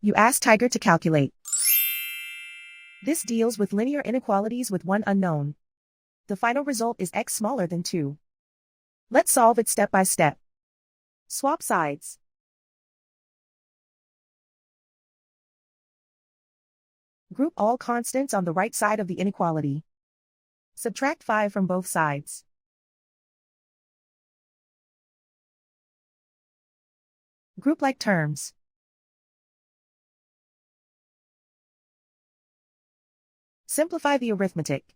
You ask Tiger to calculate. This deals with linear inequalities with one unknown. The final result is x smaller than 2. Let's solve it step by step. Swap sides. Group all constants on the right side of the inequality. Subtract 5 from both sides. Group like terms. Simplify the arithmetic.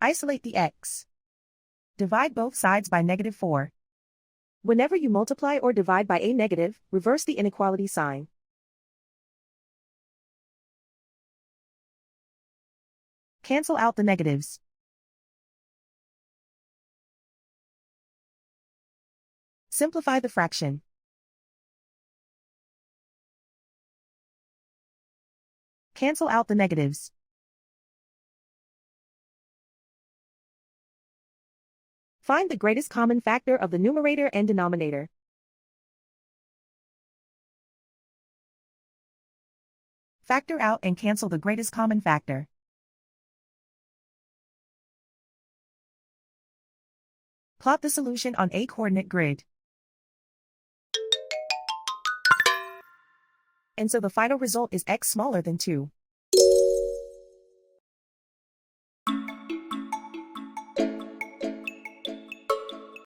Isolate the x. Divide both sides by -4. Whenever you multiply or divide by a negative, reverse the inequality sign. Cancel out the negatives. Simplify the fraction. Cancel out the negatives. Find the greatest common factor of the numerator and denominator. Factor out and cancel the greatest common factor. Plot the solution on a coordinate grid. And so the final result is x smaller than 2.